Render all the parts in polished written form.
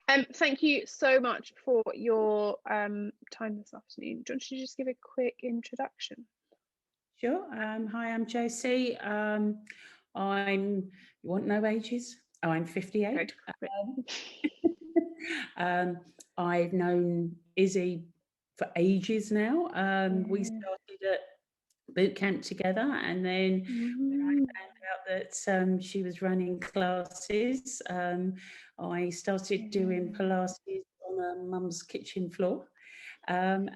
Thank you so much for your time this afternoon. Don't you just give a quick introduction? Sure. Hi, I'm Josie. You want no ages? Oh, I'm 58. Quick. Um, I've known Izzy for ages now. We started at boot camp together, and then when I found out that she was running classes, I started doing Pilates on her mum's kitchen floor, and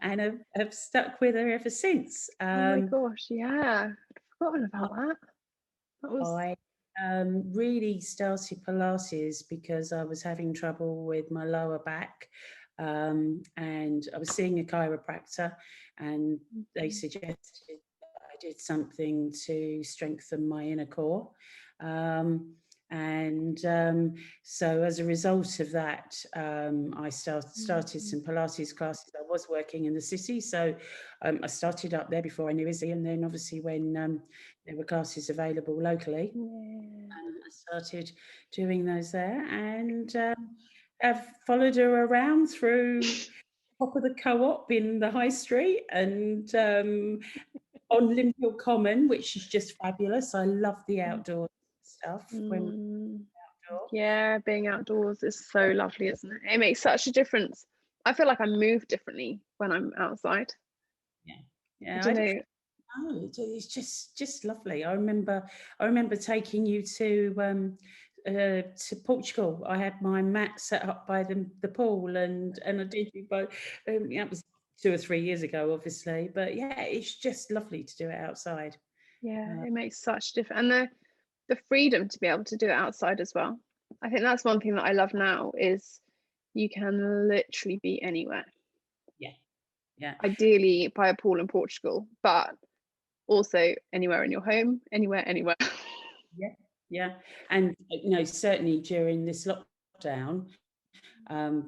have stuck with her ever since. Oh my gosh, yeah. I'd forgotten about that. That was I really started Pilates because I was having trouble with my lower back. And I was seeing a chiropractor, and they suggested I did something to strengthen my inner core. Um, and so as a result of that, I started some Pilates classes. I was working in the city, so I started up there before I knew Izzy, and then obviously when there were classes available locally, I started doing those there, and I've followed her around through top of the co-op in the high street, and on Limphill Common, which is just fabulous. I love the outdoor stuff when we're outdoor. yeah, being outdoors is so lovely, isn't it? It makes such a difference. I feel like I move differently when I'm outside. Yeah, I yeah. don't know. It's just lovely. I remember taking you to Portugal. I had my mat set up by the pool, and I did you both. That was 2 or 3 years ago, obviously, but yeah, it's just lovely to do it outside. Yeah, Uh, it makes such a difference. And the freedom to be able to do it outside as well. I think that's one thing that I love now is you can literally be anywhere. yeah, yeah, Ideally by a pool in Portugal, but also anywhere in your home, anywhere. yeah, yeah. And certainly during this lockdown,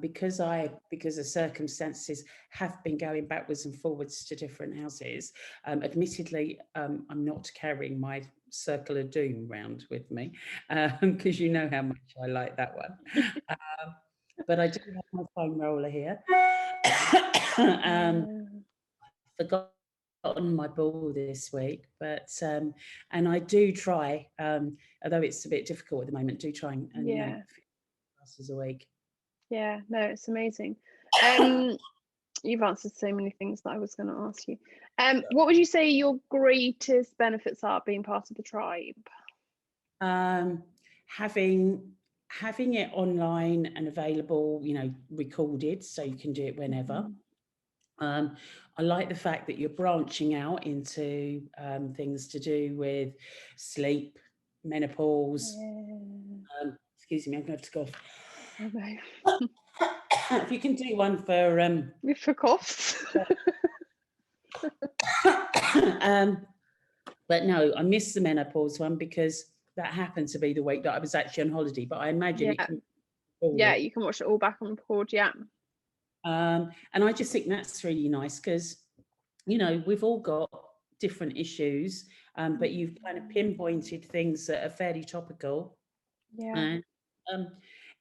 because of circumstances have been going backwards and forwards to different houses. Admittedly, I'm not carrying my circle of doom round with me, because you know how much I like that one. But I do have my foam roller here. Forgotten my ball this week, but and I do try, although it's a bit difficult at the moment, do try and Yeah, classes a week. yeah, no, it's amazing. You've answered so many things that I was going to ask you. What would you say your greatest benefits are being part of the tribe? um, having it online and available, recorded, so you can do it whenever. I like the fact that you're branching out into things to do with sleep, menopause. Excuse me, I'm going to have to go. Okay. If you can do one for For coughs. but no, I missed the menopause one because that happened to be the week that I was actually on holiday. But I imagine it Yeah, can be yeah, recorded. you can watch it all back on record. Yeah, And I just think that's really nice because, we've all got different issues, but you've kind of pinpointed things that are fairly topical. yeah. And um,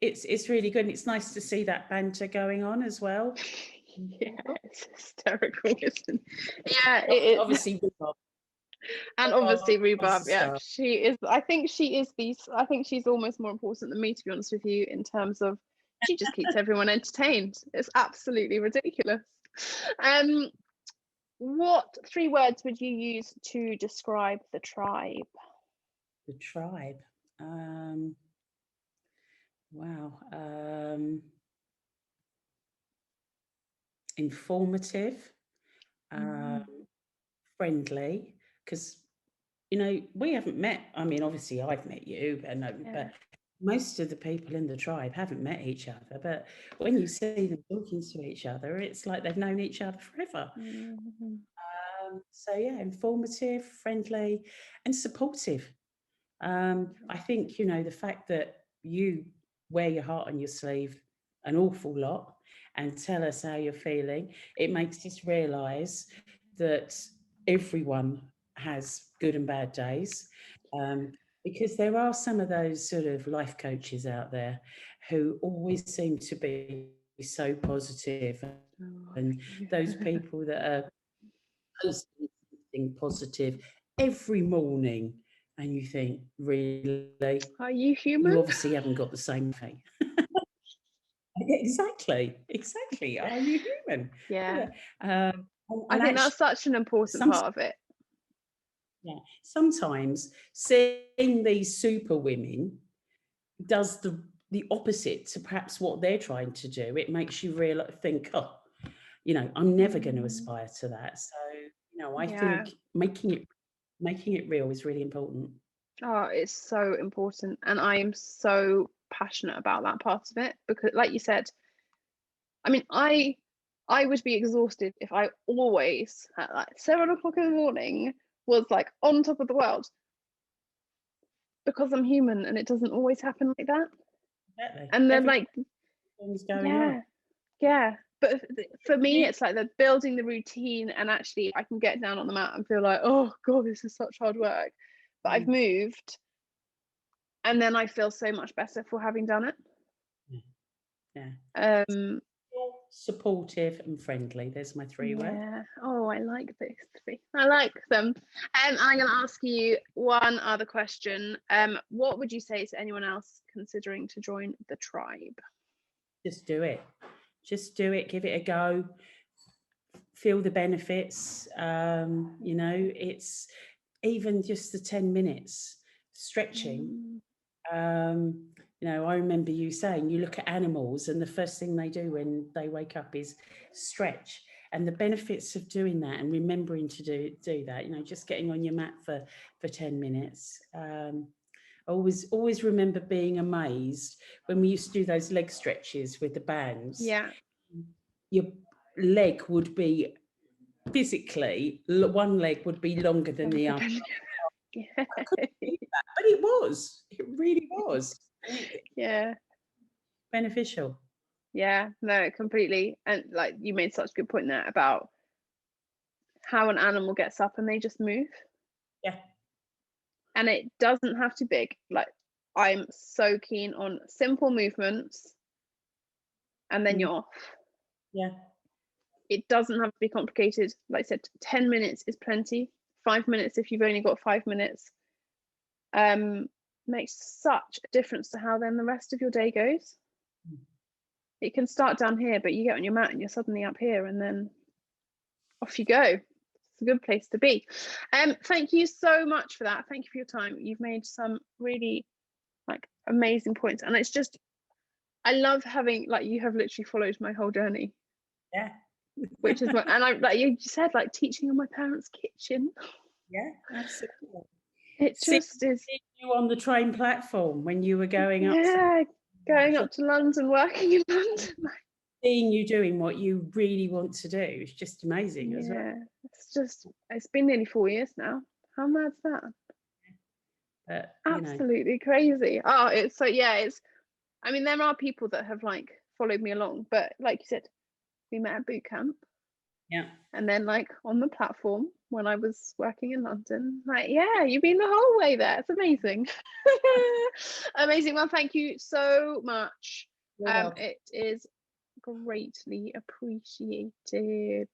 it's really good. And it's nice to see that banter going on as well. Yeah, it's hysterical, isn't it? Yeah, it is. Obviously, And obviously Rob's Rhubarb, the yeah, star. she is. I think she's almost more important than me, to be honest with you, in terms of she just keeps everyone entertained. It's absolutely ridiculous. Um, what 3 words would you use to describe the tribe? The tribe. Wow. Informative, um, friendly, because we haven't met. I mean, obviously, I've met you, but most of the people in the tribe haven't met each other. But when you see them talking to each other, it's like they've known each other forever. So yeah, informative, friendly, and supportive. I think the fact that you wear your heart on your sleeve an awful lot and tell us how you're feeling, it makes us realise that everyone has good and bad days. Um, because there are some of those sort of life coaches out there who always seem to be so positive, and those people that are posting something positive every morning, and you think, really, Are you human? you obviously haven't got the same thing. Exactly. Are you human? Yeah. And I think actually, that's such an important part of it. yeah, sometimes seeing these super women does the opposite to perhaps what they're trying to do. It makes you think, oh, I'm never going to aspire to that. So, I Yeah. think making it real is really important. Oh, it's so important. And I am so passionate about that part of it because, like you said, I mean, I would be exhausted if I always at like 7 o'clock in the morning was like on top of the world, because I'm human and it doesn't always happen like that. Exactly. And then like, Everything's going on. yeah. But for me, it's like the building the routine, and actually I can get down on the mat and feel like, oh God, this is such hard work. But I've moved, and then I feel so much better for having done it. Yeah. Supportive and friendly. There's my 3 words. Yeah. Oh, I like those 3. I like them. And I'm going to ask you one other question. What would you say to anyone else considering to join the tribe? Just do it. Just do it. Give it a go. Feel the benefits. It's even just the 10 minutes stretching. I remember you saying you look at animals and the first thing they do when they wake up is stretch, and the benefits of doing that and remembering to do that, just getting on your mat for 10 minutes. Always remember being amazed when we used to do those leg stretches with the bands. Yeah. Your leg would be physically, one leg would be longer than the other. Yeah. But it really was. Yeah. Beneficial. Yeah, no, completely. And like you made such a good point there about how an animal gets up and they just move. Yeah. And it doesn't have to be big. Like, I'm so keen on simple movements and then you're off. Yeah. It doesn't have to be complicated. Like I said, 10 minutes is plenty. 5 minutes if you've only got 5 minutes. Makes such a difference to how then the rest of your day goes. It can start down here, but you get on your mat and you're suddenly up here, and then off you go. It's a good place to be. Thank you so much for that. Thank you for your time. You've made some really like amazing points, and it's just, I love having, like, you have literally followed my whole journey. Yeah. Which is what, and I, like you said, like teaching in my parents' kitchen. Yeah, absolutely. It just is. You on the train platform when you were going up. Yeah, going up to London, working in London. Seeing you doing what you really want to do is just amazing as well. It's been nearly 4 years now. How mad's that? Absolutely crazy. Oh, it's so, yeah, I mean, there are people that have like followed me along, but like you said, we met at boot camp. Yeah. And then like on the platform when I was working in London, like, yeah, you've been the whole way there. It's amazing. Amazing. Well, thank you so much. It is greatly appreciated.